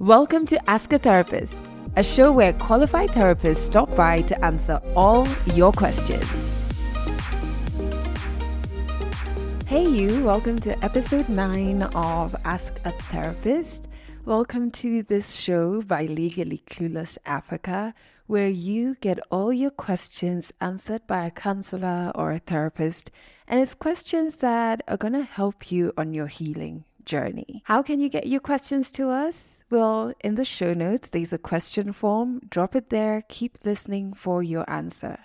Welcome to Ask a Therapist, a show where qualified therapists stop by to answer all your questions. Hey you, welcome to episode 9 of Ask a Therapist. Welcome to this show by Legally Clueless Africa, where you get all your questions answered by a counselor or a therapist, and it's questions that are going to help you on your healing journey. How can you get your questions to us? Well, in the show notes, there's a question form. Drop it there. Keep listening for your answer.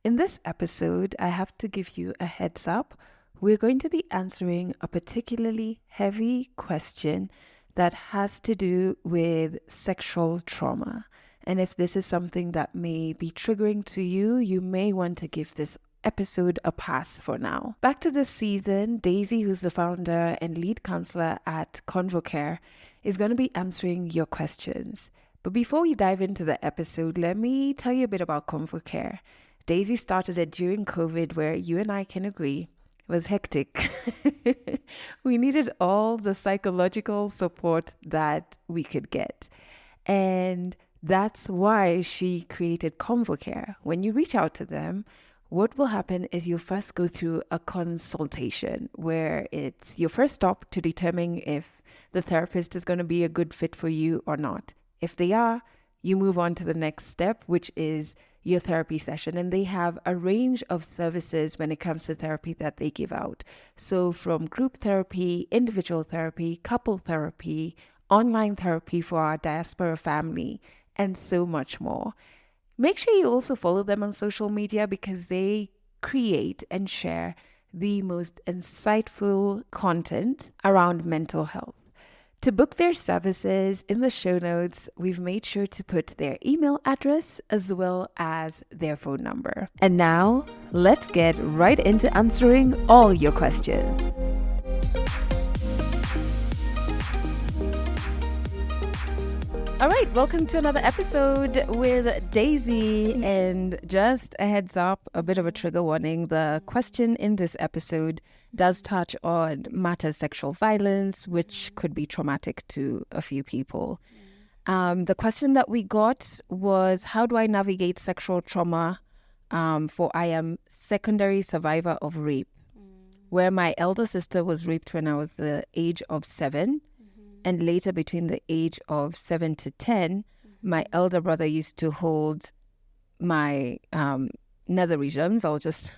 In this episode, I have to give you a heads up. We're going to be answering a particularly heavy question that has to do with sexual trauma. And if this is something that may be triggering to you, you may want to give this episode a pass for now. Back to this season, Daisy, who's the founder and lead counselor at ConvoCare, is going to be answering your questions. But before we dive into the episode, let me tell you a bit about ConvoCare. Daisy started it during COVID, where you and I can agree it was hectic. We needed all the psychological support that we could get. And that's why she created ConvoCare. When you reach out to them, what will happen is you'll first go through a consultation where it's your first stop to determine if the therapist is going to be a good fit for you or not. If they are, you move on to the next step, which is your therapy session. And they have a range of services when it comes to therapy that they give out. So from group therapy, individual therapy, couple therapy, online therapy for our diaspora family, and so much more. Make sure you also follow them on social media because they create and share the most insightful content around mental health. To book their services, in the show notes, we've made sure to put their email address as well as their phone number. And now, let's get right into answering all your questions. All right, welcome to another episode with Daisy. And just a heads up, a bit of a trigger warning. The question in this episode does touch on matters sexual violence, which could be traumatic to a few people. The question that we got was, how do I navigate sexual trauma? For I am secondary survivor of rape, where my elder sister was raped when I was the age of 7. And later, between the age of 7 to 10, my elder brother used to hold my nether regions. I'll just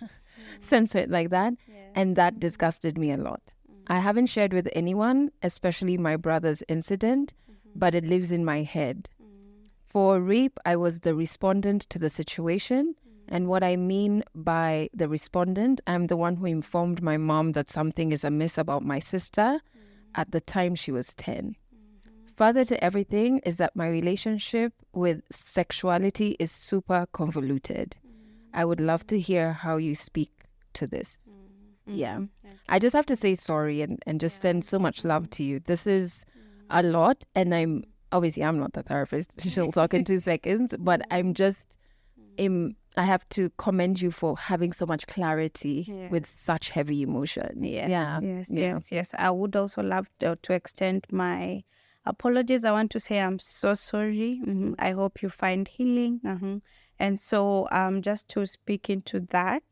censor it like that. Yes. And that disgusted me a lot. I haven't shared with anyone, especially my brother's incident, but it lives in my head. For rape, I was the respondent to the situation. And what I mean by the respondent, I'm the one who informed my mom that something is amiss about my sister. At the time she was 10. Further to everything is that my relationship with sexuality is super convoluted. I would love to hear how you speak to this. Yeah. Okay. I just have to say sorry and just send so much love to you. This is a lot, and I'm not the therapist. She'll talk in 2 seconds, but I have to commend you for having so much clarity with such heavy emotion. Yes. I would also love to extend my apologies. I want to say I'm so sorry. I hope you find healing. And so just to speak into that,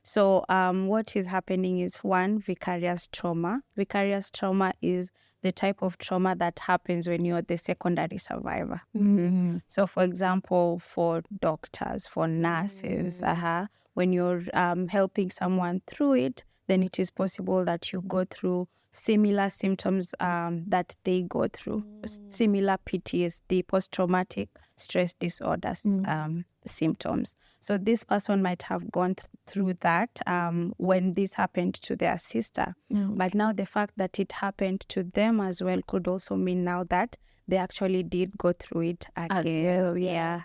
so what is happening is, one, vicarious trauma. Vicarious trauma is the type of trauma that happens when you're the secondary survivor. So, for example, for doctors, for nurses, when you're helping someone through it, then it is possible that you go through similar symptoms that they go through, similar PTSD, post-traumatic stress disorders symptoms. So this person might have gone through that when this happened to their sister. But now the fact that it happened to them as well could also mean now that they actually did go through it again.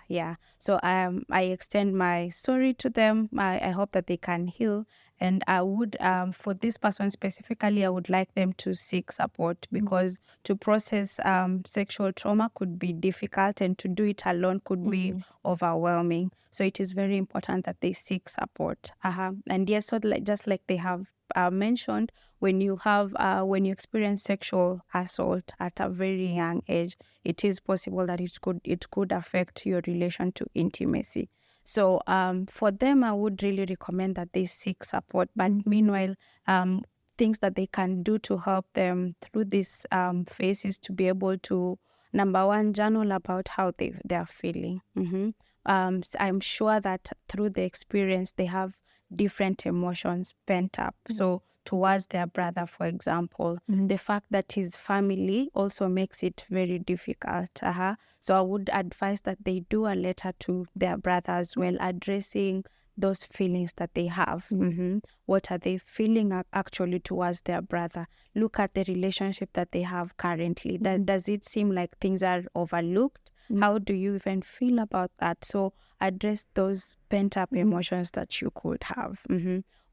Yeah. So I extend my sorry to them. I hope that they can heal. And I would, for this person specifically, I would like them to seek support, because to process sexual trauma could be difficult, and to do it alone could be overwhelming. So it is very important that they seek support. And yes, so just like they have mentioned, when you experience sexual assault at a very young age, it is possible that it could affect your relation to intimacy. So for them, I would really recommend that they seek support. But meanwhile, things that they can do to help them through this phase is to be able to, number one, journal about how they're feeling. I'm sure that through the experience, they have different emotions pent up. So towards their brother, for example, the fact that his family also makes it very difficult. So I would advise that they do a letter to their brother as well, addressing those feelings that they have. What are they feeling actually towards their brother? Look at the relationship that they have currently. Does it seem like things are overlooked? How do you even feel about that? So address those pent-up emotions that you could have.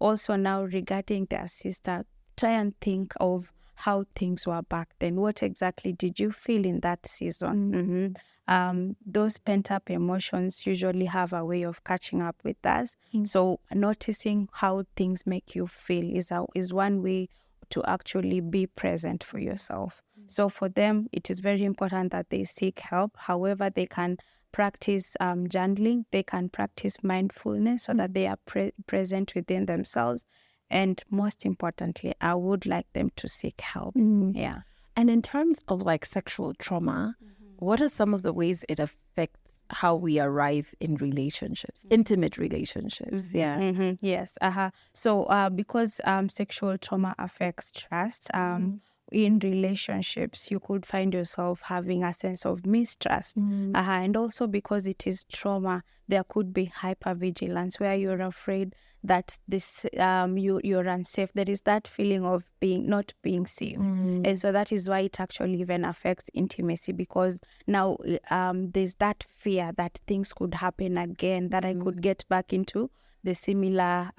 Also now, regarding their sister, try and think of how things were back then. What exactly did you feel in that season? Those pent-up emotions usually have a way of catching up with us. So noticing how things make you feel is one way to actually be present for yourself. So for them, it is very important that they seek help. However, they can practice journaling, they can practice mindfulness so that they are present within themselves. And most importantly, I would like them to seek help. Yeah. And in terms of like sexual trauma, what are some of the ways it affects how we arrive in relationships, intimate relationships? Yes. So because sexual trauma affects trust, in relationships, you could find yourself having a sense of mistrust. And also because it is trauma, there could be hypervigilance where you're afraid that this you're unsafe. There is that feeling of not being safe. And so that is why it actually even affects intimacy, because now there's that fear that things could happen again, that I could get back into the similar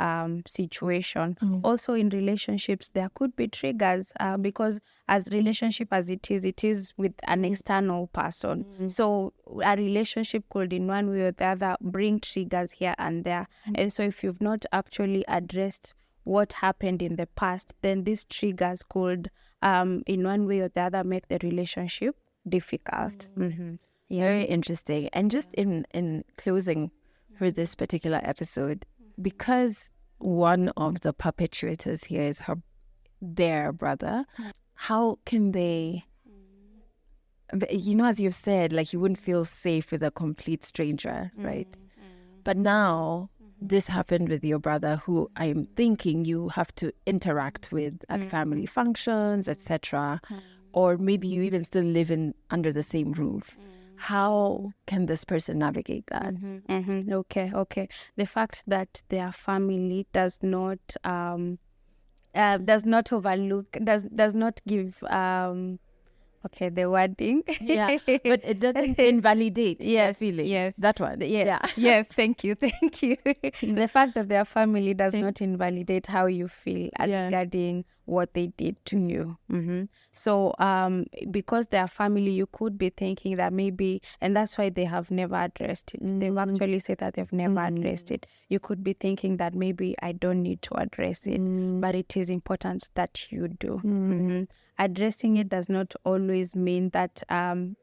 situation. Also in relationships, there could be triggers because as relationship as it is with an external person. So a relationship could in one way or the other bring triggers here and there. And so if you've not actually addressed what happened in the past, then these triggers could in one way or the other make the relationship difficult. Very interesting. And just in closing for this particular episode, because one of the perpetrators here is their brother, how can they, as you've said, like you wouldn't feel safe with a complete stranger, right? But now this happened with your brother, who I'm thinking you have to interact with at family functions, etc. Or maybe you even still live under the same roof. How can this person navigate that? Okay. The fact that their family does not overlook, does not give the wording. But it doesn't invalidate the feeling. Yes. That one. Yes. Thank you. The fact that their family does not invalidate how you feel regarding what they did to you. So because their family, you could be thinking that maybe, and that's why they have never addressed it. They've actually said that they've never addressed it. You could be thinking that maybe I don't need to address it, but it is important that you do. Addressing it does not always mean that,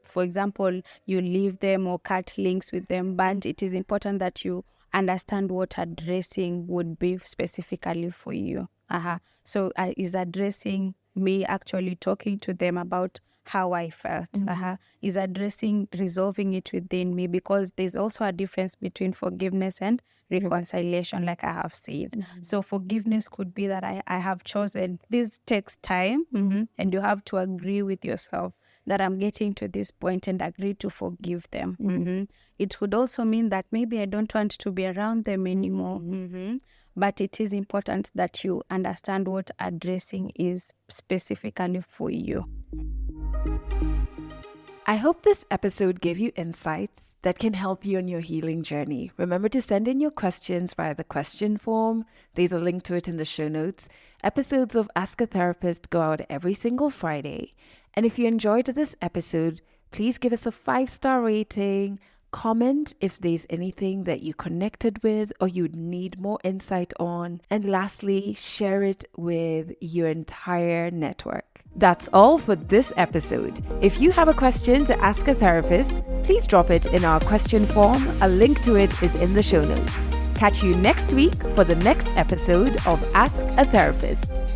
for example, you leave them or cut links with them, but it is important that you understand what addressing would be specifically for you. So is addressing me actually talking to them about how I felt? Is addressing resolving it within me? Because there's also a difference between forgiveness and reconciliation, like I have said. So forgiveness could be that I have chosen, this takes time, and you have to agree with yourself that I'm getting to this point and agree to forgive them. It could also mean that maybe I don't want to be around them anymore. But it is important that you understand what addressing is specifically for you. I hope this episode gave you insights that can help you on your healing journey. Remember to send in your questions via the question form. There's a link to it in the show notes. Episodes of Ask a Therapist go out every single Friday. And if you enjoyed this episode, please give us a 5-star rating, Comment if there's anything that you connected with or you'd need more insight on. And lastly, share it with your entire network. That's all for this episode. If you have a question to ask a therapist, please drop it in our question form. A link to it is in the show notes. Catch you next week for the next episode of Ask a Therapist.